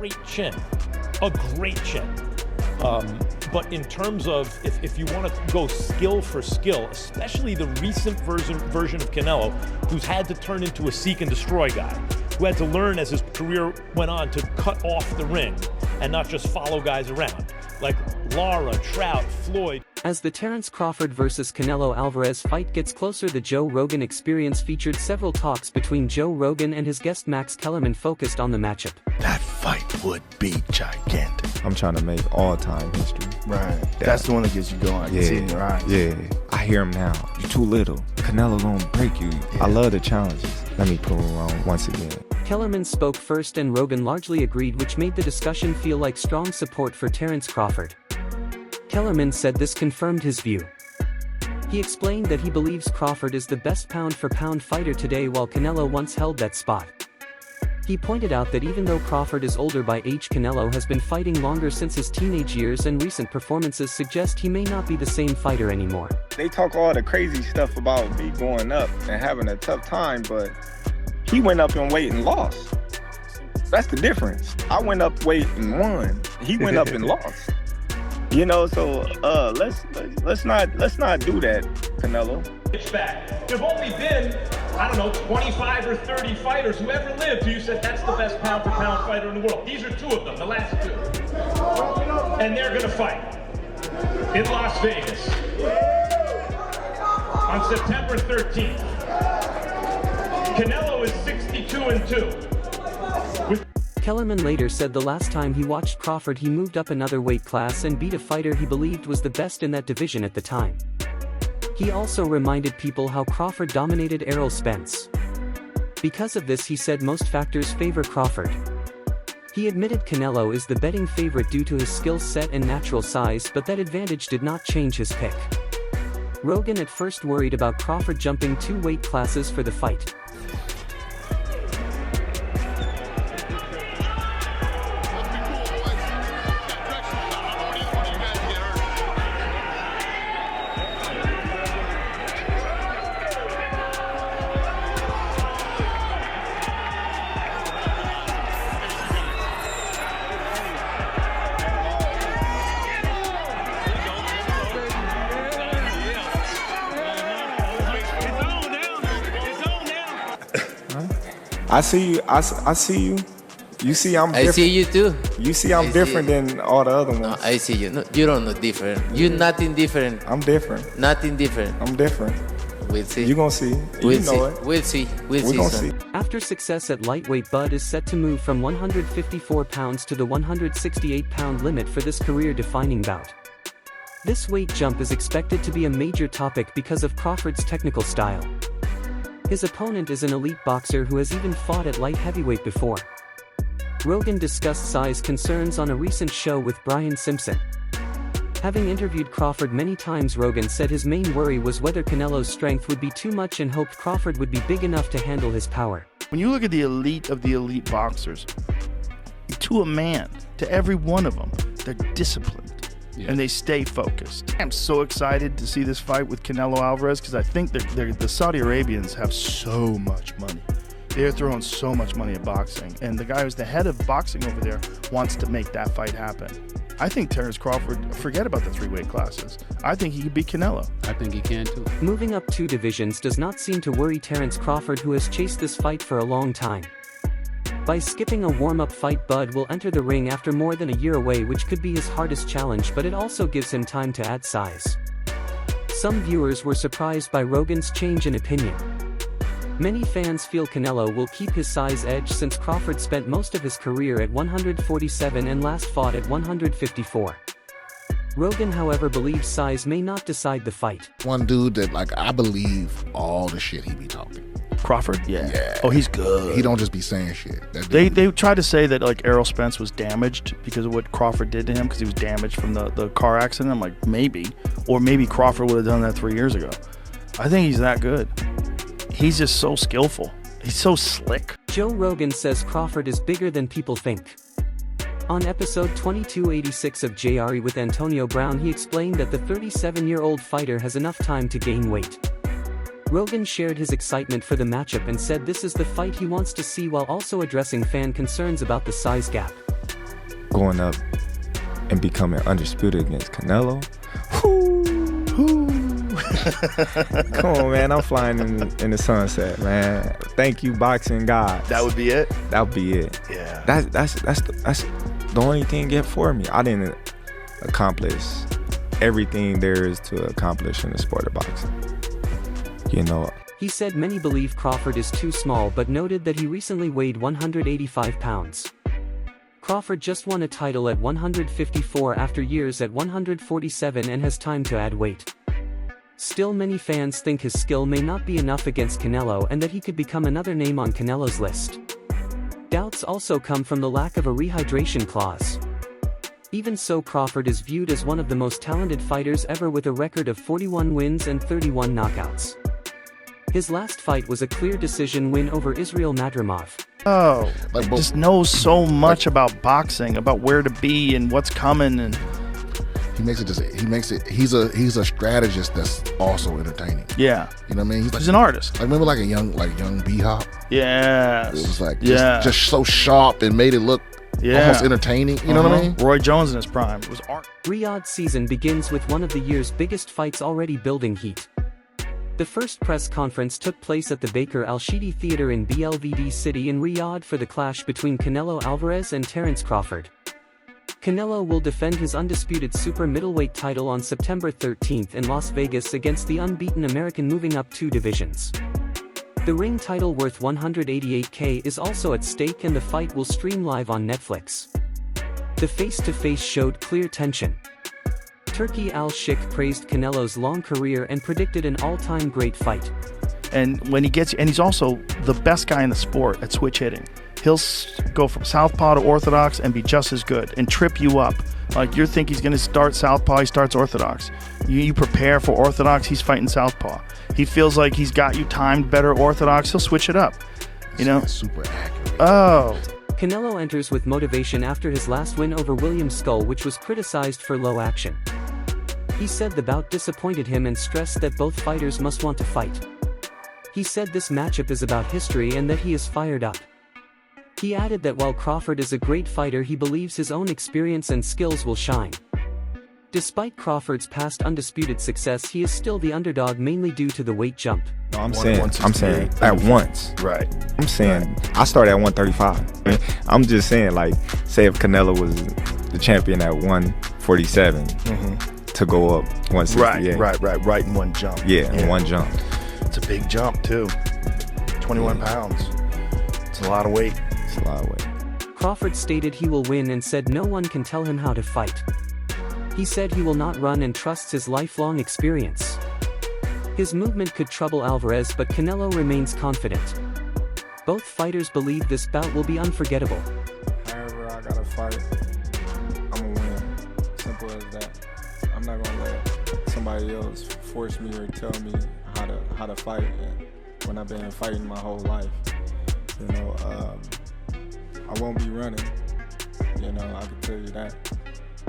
great chin. A great chin. But in terms of, if you want to go skill for skill, especially the recent version of Canelo, who's had to turn into a seek and destroy guy, who had to learn as his career went on to cut off the ring and not just follow guys around, like Lara, Trout, Floyd. As the Terence Crawford vs. Canelo Alvarez fight gets closer, the Joe Rogan Experience featured several talks between Joe Rogan and his guest Max Kellerman focused on the matchup. That fight would be gigantic. I'm trying to make all-time history. Right. Yeah. That's the one that gets you going. I can see it in your eyes. Yeah. I hear him now. You're too little. Canelo gonna break you. Yeah. I love the challenges. Let me prove him wrong once again. Kellerman spoke first and Rogan largely agreed, which made the discussion feel like strong support for Terence Crawford. Kellerman said this confirmed his view. He explained that he believes Crawford is the best pound-for-pound fighter today, while Canelo once held that spot. He pointed out that even though Crawford is older by age, Canelo has been fighting longer since his teenage years, and recent performances suggest he may not be the same fighter anymore. They talk all the crazy stuff about me going up and having a tough time, but he went up in weight and lost. That's the difference. I went up weight and won. He went up and lost. You know, so let's not do that, Canelo. It's back. There've only been, I don't know, 25 or 30 fighters who ever lived who you said that's the best pound-for-pound fighter in the world. These are two of them, the last two. And they're gonna fight in Las Vegas on September 13th. Canelo is 62-2. Kellerman later said the last time he watched Crawford he moved up another weight class and beat a fighter he believed was the best in that division at the time. He also reminded people how Crawford dominated Errol Spence. Because of this, he said most factors favor Crawford. He admitted Canelo is the betting favorite due to his skill set and natural size, but that advantage did not change his pick. Rogan at first worried about Crawford jumping 2 weight classes for the fight. I see you. I see you. You see I'm different. I see you too. You see I'm different than all the other ones. No, I see you. No, you don't look different. You're nothing different. I'm different. Nothing different. I'm different. We'll see. You're gonna see. We'll you know see. it. We'll see. We'll We're see. gonna Son. see. After success at lightweight, Bud is set to move from 154 pounds to the 168-pound limit for this career-defining bout. This weight jump is expected to be a major topic because of Crawford's technical style. His opponent is an elite boxer who has even fought at light heavyweight before. Rogan discussed size concerns on a recent show with Brian Simpson. Having interviewed Crawford many times, Rogan said his main worry was whether Canelo's strength would be too much and hoped Crawford would be big enough to handle his power. When you look at the elite of the elite boxers, to a man, to every one of them, they're disciplined. And they stay focused. I'm so excited to see this fight with Canelo Alvarez because I think the Saudi Arabians have so much money. They're throwing so much money at boxing. And the guy who's the head of boxing over there wants to make that fight happen. I think Terence Crawford, forget about the 3 weight classes. I think he could beat Canelo. I think he can too. Moving up 2 divisions does not seem to worry Terence Crawford, who has chased this fight for a long time. By skipping a warm-up fight, Bud will enter the ring after more than a year away, which could be his hardest challenge, but it also gives him time to add size. Some viewers were surprised by Rogan's change in opinion. Many fans feel Canelo will keep his size edge since Crawford spent most of his career at 147 and last fought at 154. Rogan, however, believes size may not decide the fight. One dude that, like, I believe all the shit he be talking. Crawford? Yeah. Oh, he's good. He don't just be saying shit. They tried to say that, like, Errol Spence was damaged because of what Crawford did to him because he was damaged from the car accident. I'm like, maybe. Or maybe Crawford would have done that 3 years ago. I think he's that good. He's just so skillful. He's so slick. Joe Rogan says Crawford is bigger than people think. On episode 2286 of JRE with Antonio Brown, he explained that the 37-year-old fighter has enough time to gain weight. Rogan shared his excitement for the matchup and said this is the fight he wants to see, while also addressing fan concerns about the size gap. going up and becoming undisputed against Canelo. Come on, man. I'm flying in the sunset, man. Thank you, boxing God. That would be it? That would be it. Yeah. That's the only thing yet for me. I didn't accomplish everything there is to accomplish in the sport of boxing. You know. He said many believe Crawford is too small, but noted that he recently weighed 185 pounds. Crawford just won a title at 154 after years at 147 and has time to add weight. Still, many fans think his skill may not be enough against Canelo and that he could become another name on Canelo's list. Doubts also come from the lack of a rehydration clause. Even so, Crawford is viewed as one of the most talented fighters ever with a record of 41 wins and 31 knockouts. His last fight was a clear decision win over Israel Madrimov. Oh, just knows so much about boxing, about where to be and what's coming, and he's a strategist that's also entertaining. Yeah. You know what I mean? He's an artist. I remember like a young B-Hop. Yes. It was like just so sharp and made it look almost entertaining. You know what I mean? Roy Jones in his prime. It was art. Riyadh season begins with one of the year's biggest fights already building heat. The first press conference took place at the Baker Al-Shidi Theater in Belvedere City in Riyadh for the clash between Canelo Alvarez and Terence Crawford. Canelo will defend his undisputed super middleweight title on September 13th in Las Vegas against the unbeaten American moving up 2 divisions. The ring title worth $188K is also at stake, and the fight will stream live on Netflix. The face-to-face showed clear tension. Turki Al-Sheikh praised Canelo's long career and predicted an all-time great fight. And when he gets, and he's also the best guy in the sport at switch hitting. He'll go from southpaw to orthodox and be just as good and trip you up. Like, you think he's going to start southpaw, he starts orthodox. You prepare for orthodox, he's fighting southpaw. He feels like he's got you timed better orthodox, he'll switch it up. You know? Super accurate. Oh. Canelo enters with motivation after his last win over William Skull, which was criticized for low action. He said the bout disappointed him and stressed that both fighters must want to fight. He said this matchup is about history and that he is fired up. He added that while Crawford is a great fighter, he believes his own experience and skills will shine. Despite Crawford's past undisputed success, he is still the underdog, mainly due to the weight jump. No, I'm saying at once. Right. I'm saying I started at 135. I mean, I'm just saying, like, say if Canelo was the champion at 147, to go up 168. Right in one jump. Yeah, in one jump. It's a big jump too. 21 pounds. It's a lot of weight. It's a lot of weight. Crawford stated he will win and said no one can tell him how to fight. He said he will not run and trusts his lifelong experience. His movement could trouble Alvarez, but Canelo remains confident. Both fighters believe this bout will be unforgettable. However I gotta fight, I'm gonna win. Simple as that. I'm not gonna let somebody else force me or tell me how to fight when I've been fighting my whole life. You know, I won't be running. You know, I can tell you that.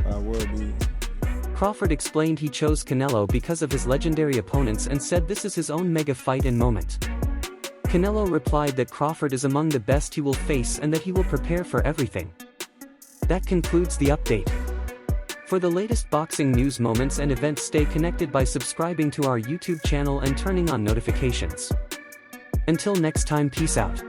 I will be. Crawford explained he chose Canelo because of his legendary opponents and said this is his own mega fight and moment. Canelo replied that Crawford is among the best he will face and that he will prepare for everything. That concludes the update. For the latest boxing news, moments and events, stay connected by subscribing to our YouTube channel and turning on notifications. Until next time, peace out.